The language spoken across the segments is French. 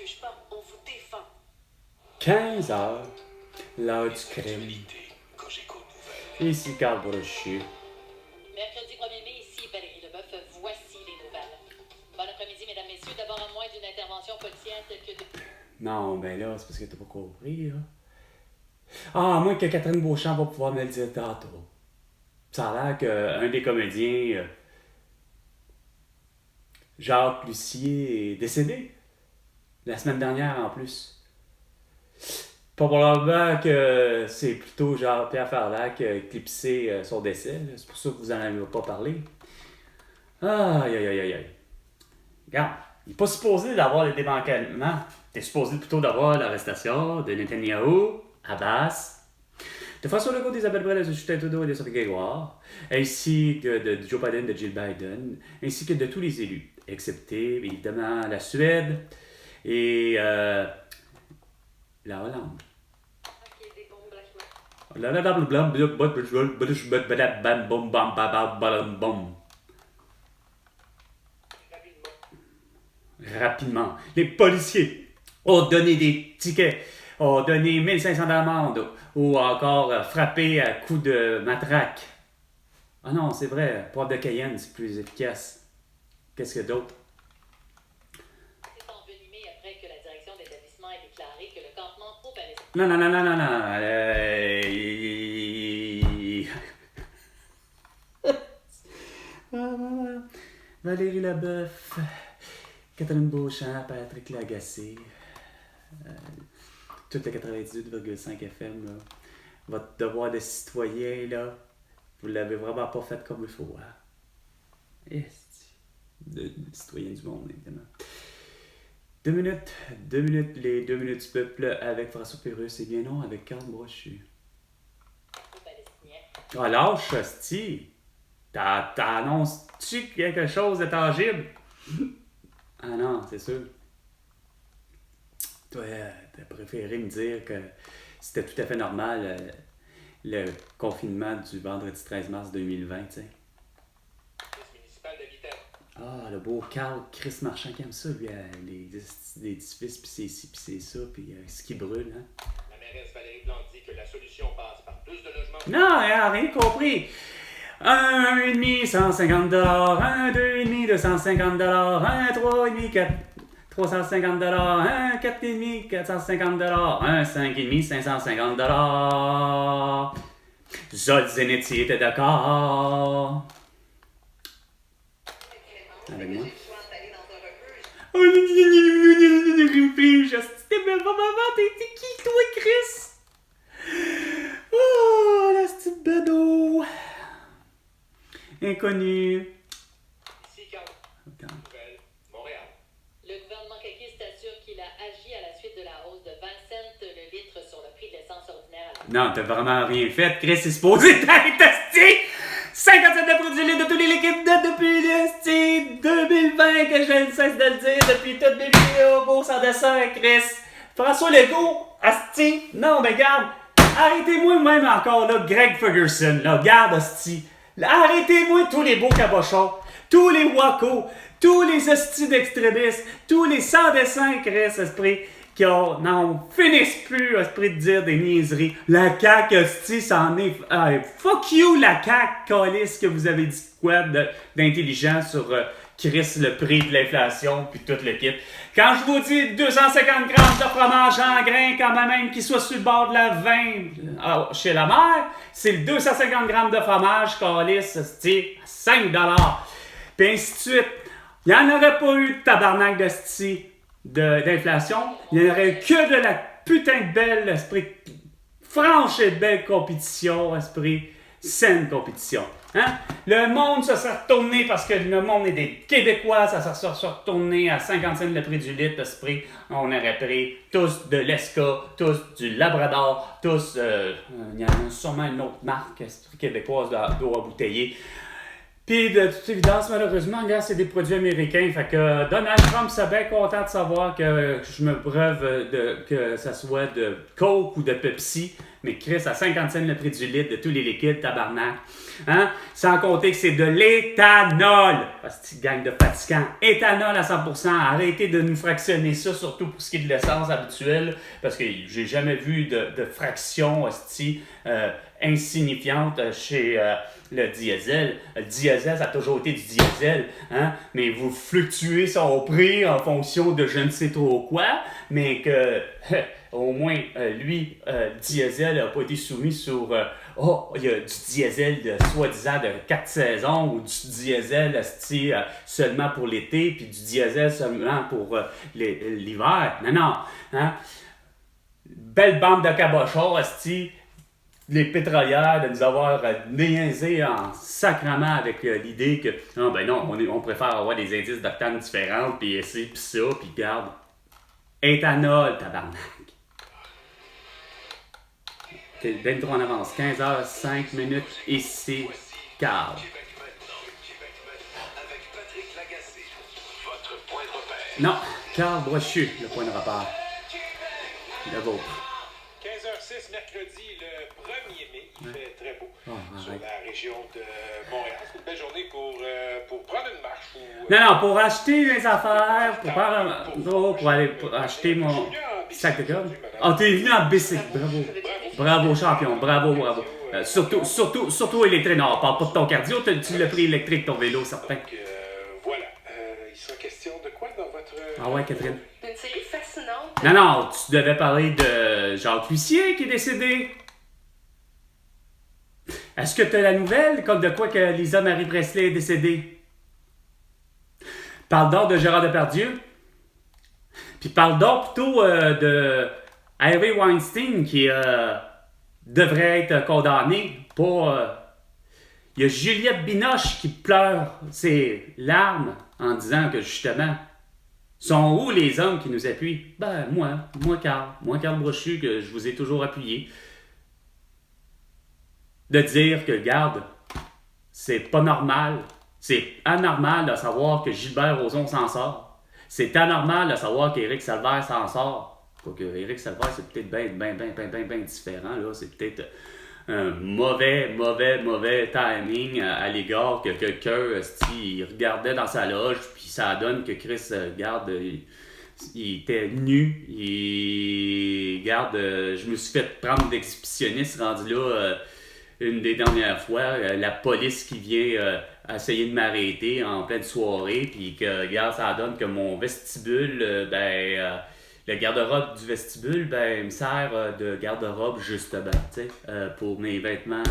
juge pas, on vous défend. 15 heures, l'heure du crime. Ici Carl Brochu. Mercredi 1er mai, ici Valérie Leboeuf, voici les nouvelles. Bon après-midi, mesdames, messieurs. D'abord, à moins d'une intervention policière telle que... Non, ben là, c'est parce que t'as pas compris, là. Ah, à moins que Catherine Beauchamp va pouvoir me le dire tantôt. Ça a l'air qu'un des comédiens, Jacques Lucier, est décédé. La semaine dernière, en plus. Probablement que c'est plutôt Jean-Pierre Farlac qui a éclipsé son décès. Là. C'est pour ça que vous n'en avez pas parlé. Aïe, aïe, aïe, aïe. Regarde, il n'est pas supposé d'avoir le démantèlement. Il est supposé plutôt d'avoir l'arrestation de Netanyahou, Abbas, de François Legault, d'Isabelle Brel, de Justin Trudeau et de Sophie Grégoire, ainsi que de Joe Biden, de Jill Biden, ainsi que de tous les élus, excepté évidemment la Suède et la Hollande. Rapidement. Les policiers ont donné des tickets, ont donné 1500 d'amende ou encore frappé à coups de matraque. Ah non, c'est vrai, poivre de Cayenne, c'est plus efficace. Qu'est-ce qu'il y a d'autre? C'est envenimé après que la direction de l'établissement ait déclaré que le campement pro-palestinien... Non, non, non, non, non, non. Valérie Leboeuf, Catherine Beauchamp, Patrick Lagacé, toute la 98,5 FM, là. Votre devoir de citoyen, là, vous l'avez vraiment pas fait comme il faut, hein? Esti. De citoyen du monde, évidemment. 2 minutes, les 2 minutes du peuple avec François Pérusse et bien non avec Carl Brochu. Ah, lâche, hostie! T'annonces-tu quelque chose de tangible? Ah non, c'est sûr. Toi, t'as préféré me dire que c'était tout à fait normal le confinement du vendredi 13 mars 2020, tu sais. Ah, le beau Carl Chris Marchand qui aime ça, lui, les édifices, pis c'est ci, pis c'est ça, pis ce qui brûle, hein. La mairesse Valérie Plante dit que la solution passe par plus de logements... Non, elle a rien compris. 1,5, 150 $, un 2,5, 250 $, un 3,5, 350 $, un 4,5, 450 $, un 5,5, 550 $. Zod Zeniti était d'accord. Avec moi. Oh, c'était même pas maman, t'es qui, toi, Chris? Oh, la petite bedo. Inconnu. Ici, Nouvelle, Montréal. Le gouvernement caquiste assure qu'il a agi à la suite de la hausse de 20 cents le litre sur le prix de l'essence ordinaire. Non, t'as vraiment rien fait. Chris est supposé t'être esti. 57 de produits de tous les liquides depuis esti 2020 que je ne cesse de le dire depuis toutes mes vidéos. Bourse en dessin, Chris. François Legault, esti. Non, mais garde. Arrêtez-moi même encore, là, Greg Ferguson, là. Garde, esti. Arrêtez-moi tous les beaux cabochons, tous les wacos, tous les hosties d'extrémistes, tous les sans-dessins, Chris, esprit, qui n'en finissent plus, esprit, de dire des niaiseries. La CAQ, hostie, c'en est... fuck you, la CAQ, calice, que vous avez dit quoi d'intelligent sur Chris, le prix de l'inflation, puis tout le kit. Quand je vous dis 250 grammes de fromage en grains, quand même, qui soit sur le bord de la 20 chez la mère, c'est le 250 grammes de fromage, calice, c'est 5 $. Puis ainsi de suite. Il n'y en aurait pas eu de tabarnak d'inflation. Il n'y aurait eu que de la putain de belle, esprit, franche et belle compétition, esprit, saine compétition. Hein? Le monde se serait retourné parce que le monde est des Québécois, ça se serait retourné à 50 cents le prix du litre, esprit. On aurait pris tous de l'Esca, tous du Labrador, tous, il y en a sûrement une autre marque, esprit, québécoise d'eau embouteillée. Puis de toute évidence, malheureusement, regarde, c'est des produits américains. Fait que Donald Trump serait bien content de savoir que je me breuve que ça soit de Coke ou de Pepsi. Mais Chris, à 50 cents le prix du litre de tous les liquides, tabarnak. Hein? Sans compter que c'est de l'éthanol. Petite gang de fatigants. Éthanol à 100%. Arrêtez de nous fractionner ça, surtout pour ce qui est de l'essence habituelle, parce que j'ai jamais vu de fraction insignifiante chez le diesel. Le diesel, ça a toujours été du diesel. Hein? Mais vous fluctuez son prix en fonction de je ne sais trop quoi, mais que au moins, lui, diesel n'a pas été soumis sur il y a du diesel de soi-disant de 4 saisons ou du diesel seulement pour l'été, puis du diesel seulement pour l'hiver. Non. Hein? Belle bande de cabochons, les pétrolières, de nous avoir niaisé en sacrament avec l'idée que on préfère avoir des indices d'octane différents, puis ci, puis ça, puis garde. Éthanol, tabarnak. T'es bien trop en avance. 15h05 ici, Carl. Non, Carl Brochu, le point de repère. Le vôtre. 15h06, mercredi, le 1er mai. Il fait très beau sur la région de Montréal. C'est une belle journée pour prendre une marche. Non, pour acheter des affaires, pour aller acheter mon sac de gomme. Ah, t'es venu en bicycle, bravo. Bravo, champion, bravo. Surtout électrique. Non, on parle pas de ton cardio, tu l'as pris électrique, ton vélo, certain. Donc, voilà. Il sera question de quoi dans votre... Ah ouais, Catherine? Une série fascinante. Non, tu devais parler de Jacques Lucier qui est décédé. Est-ce que tu as la nouvelle, comme de quoi que Lisa Marie Presley est décédée? Parle donc de Gérard Depardieu. Puis parle donc plutôt de Harvey Weinstein qui devrait être condamné pour... Il y a Juliette Binoche qui pleure ses larmes en disant que justement, sont où les hommes qui nous appuient? Ben moi Carl Brochu, que je vous ai toujours appuyé. De dire que, regarde, c'est pas normal, c'est anormal de savoir que Gilbert Rozon s'en sort. C'est anormal de savoir qu'Éric Salvaire s'en sort. Quoique Éric Salvaire, c'est peut-être bien différent, là. C'est peut-être un mauvais timing à l'égard que quelqu'un, il regardait dans sa loge, puis ça donne que Chris, regarde, il était nu, je me suis fait prendre d'exhibitionniste rendu là une des dernières fois, la police qui vient essayer de m'arrêter en pleine soirée, puis que, regarde, ça donne que mon vestibule, le garde-robe du vestibule, il me sert de garde-robe justement, tu sais, pour mes vêtements,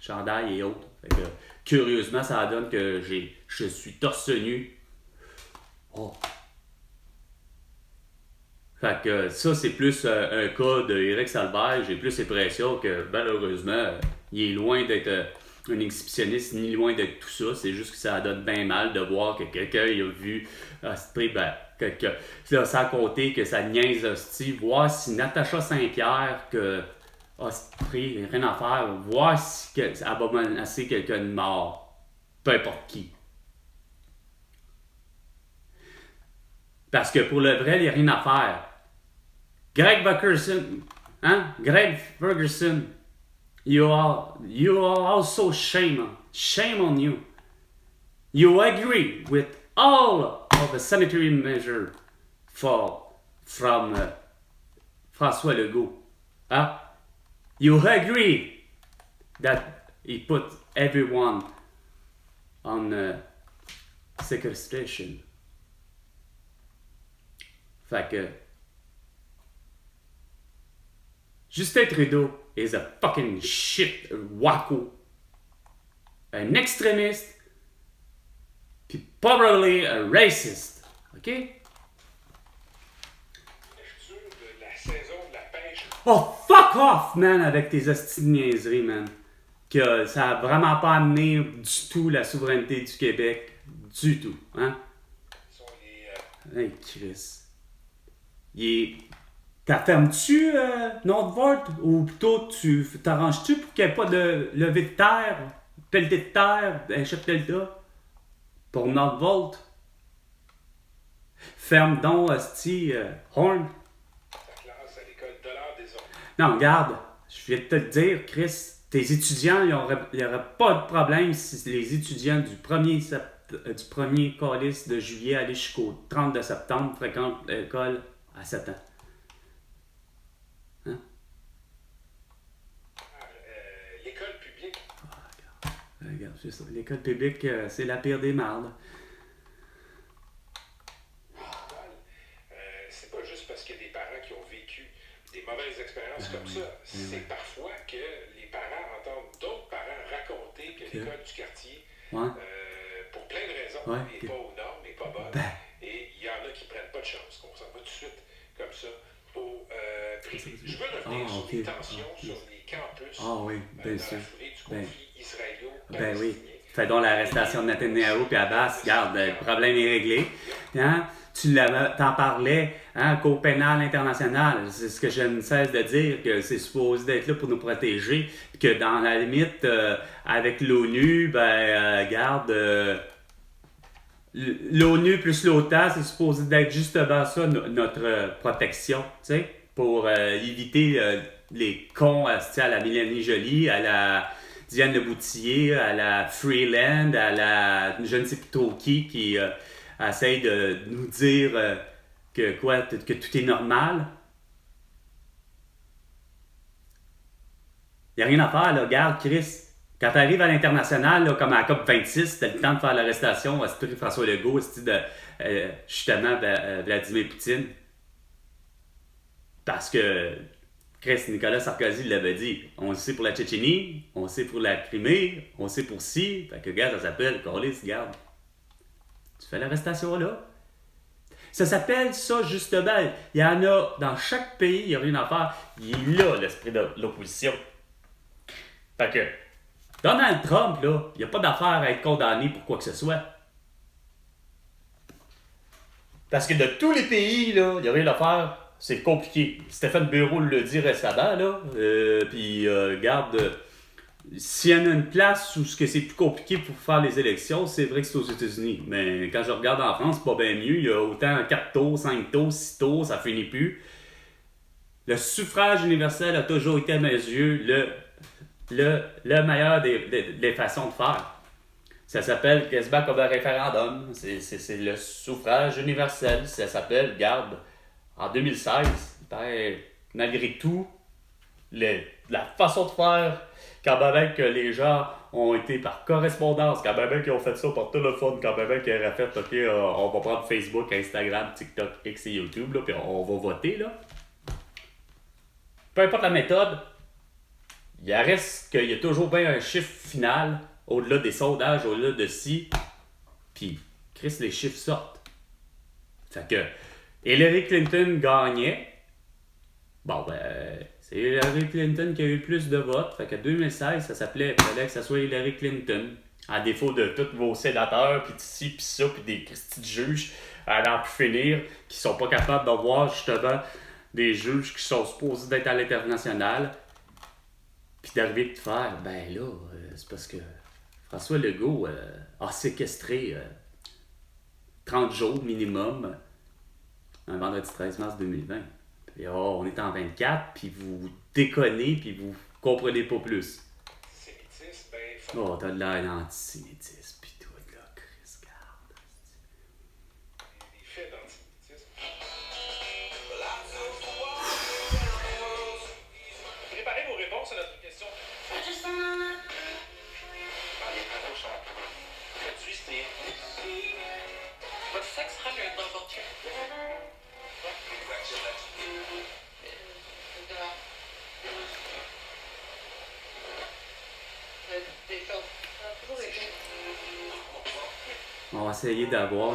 chandail et autres. Fait que, curieusement, ça donne que je suis torse nu. Oh. Fait que ça, c'est plus un cas d'Éric Salvaire. J'ai plus l'impression que, malheureusement, il est loin d'être un exhibitionniste, ni loin d'être tout ça. C'est juste que ça donne bien mal de voir que quelqu'un a vu sans compter que ça niaise voir si Natacha Saint-Pierre, rien à faire, voir si elle va menacer quelqu'un de mort. Peu importe qui. Parce que pour le vrai, il n'y a rien à faire. Greg Ferguson, you are also shame on you. You agree with all of the sanitary measures from François Legault. Huh? You agree that he put everyone on sequestration. Fait que Justin Trudeau is a fucking shit wacko. Un extrémiste, puis probably a racist. OK? La saison de la pêche. Oh, fuck off, man, avec tes hosties de niaiseries, man. Que ça a vraiment pas amené du tout la souveraineté du Québec. Du tout, hein? Hey, Chris. T'affirmes-tu Nordvolt, ou plutôt tu t'arranges-tu pour qu'il n'y ait pas de levée de terre, pelleté de terre, un chef delta pour Nordvolt? Ferme donc, Horn. Ta classe à l'école $des ordres. Non, regarde, je viens de te le dire, Chris, tes étudiants, il n'y aurait pas de problème si les étudiants du premier calice de juillet aller jusqu'au 30 de septembre fréquentent l'école à 7 ans. Hein? L'école publique. Regarde, c'est ça. L'école publique, c'est la pire des mardes. C'est pas juste parce qu'il y a des parents qui ont vécu des mauvaises expériences comme ça. C'est parfois que les parents entendent d'autres parents raconter que l'école du quartier, pour plein de raisons, n'est pas aux normes, n'est pas bonne. Et il y en a qui prennent pas de chance, qu'on s'en va tout de suite comme ça au privé. Je veux revenir sur les tensions sur les campus dans la foulée du conflit israélo-palestinien. Oui. Fais donc l'arrestation de Netanyahu puis Abbas, regarde, le problème est réglé. Hein? T'en parlais, hein, Cour pénale internationale, c'est ce que je ne cesse de dire, que c'est supposé d'être là pour nous protéger, puis que dans la limite, avec l'ONU, regarde, l'ONU plus l'OTAN, c'est supposé d'être justement ça, notre protection, tu sais, pour éviter les cons à la Mélanie Joly, à la Diane Leboutillier, à la Freeland, à la je ne sais plus trop qui essaye de nous dire que tout est normal. Il n'y a rien à faire, là. Regarde, Chris, quand tu arrives à l'international, là, comme à la COP26, c'était le temps de faire l'arrestation à François Legault, de justement Vladimir Poutine. Parce que Nicolas Sarkozy l'avait dit. On le sait pour la Tchétchénie, on le sait pour la Crimée, on le sait pour ci. Fait que, regarde, ça s'appelle Carlis, regarde. Tu fais l'arrestation là. Ça s'appelle ça, justement. Il y en a dans chaque pays, il n'y a rien à faire. Il est là, l'esprit de l'opposition. Fait que, Donald Trump, là, il n'y a pas d'affaire à être condamné pour quoi que ce soit. Parce que de tous les pays, là, il n'y a rien à faire. C'est compliqué. Stéphane Bureau le dit récemment, là. Puis, regarde, s'il y en a une place où c'est plus compliqué pour faire les élections, c'est vrai que c'est aux États-Unis. Mais quand je regarde en France, c'est pas bien mieux. Il y a autant 4 tours, 5 tours, 6 tours, ça finit plus. Le suffrage universel a toujours été, à mes yeux, le meilleur des façons de faire. Ça s'appelle quasiment comme un référendum. C'est le suffrage universel. Ça s'appelle, regarde, en 2016, malgré tout, la façon de faire, quand même que les gens ont été par correspondance, quand même qu'ils ont fait ça par téléphone, quand même qu'ils auraient fait, OK, on va prendre Facebook, Instagram, TikTok, X et YouTube, là, puis on va voter, là. Peu importe la méthode, il reste qu'il y a toujours bien un chiffre final, au-delà des sondages, au-delà de ci, puis Chris, les chiffres sortent. Fait que Hillary Clinton gagnait. Bon, c'est Hillary Clinton qui a eu plus de votes. Fait que 2016, il fallait que ça soit Hillary Clinton. À défaut de tous vos sénateurs, puis ci, puis ça, puis des Christy de juges à n'en plus finir, qui sont pas capables de voir justement des juges qui sont supposés d'être à l'international. Puis d'arriver de faire, c'est parce que François Legault a séquestré 30 jours minimum un vendredi 13 mars 2020. Puis on est en 24, puis vous déconnez, puis vous comprenez pas plus. T'as de l'air d'antisémitisme, puis tout, là, Chris, garde. Des faits d'antisémitisme. Préparez vos réponses à notre question. With 600 local On va essayer d'avoir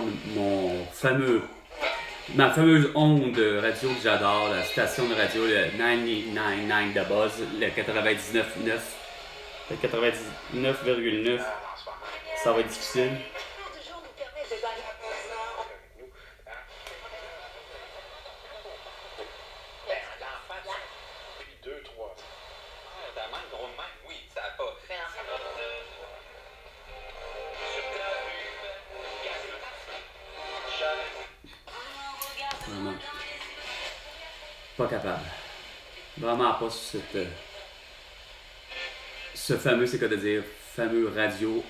ma fameuse onde radio que j'adore, la station de radio, le 99.9 de Buzz, le 99.9. Le 99,9. Ça va être difficile. Vraiment. Pas capable. Vraiment pas sur cette ce fameux, c'est quoi de dire, fameux radio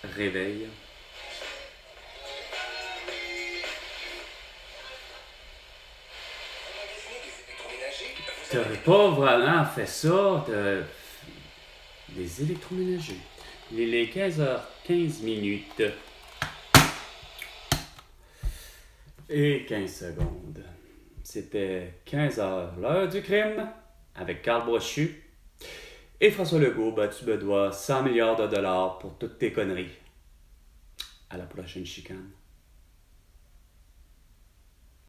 réveil. T'as pas vraiment fait ça, des électroménagers. Il est 15h15 minutes et 15 secondes. C'était 15h, l'heure du crime, avec Carl Brochu et François Legault. Ben, tu me dois 100 milliards de dollars pour toutes tes conneries. À la prochaine chicane.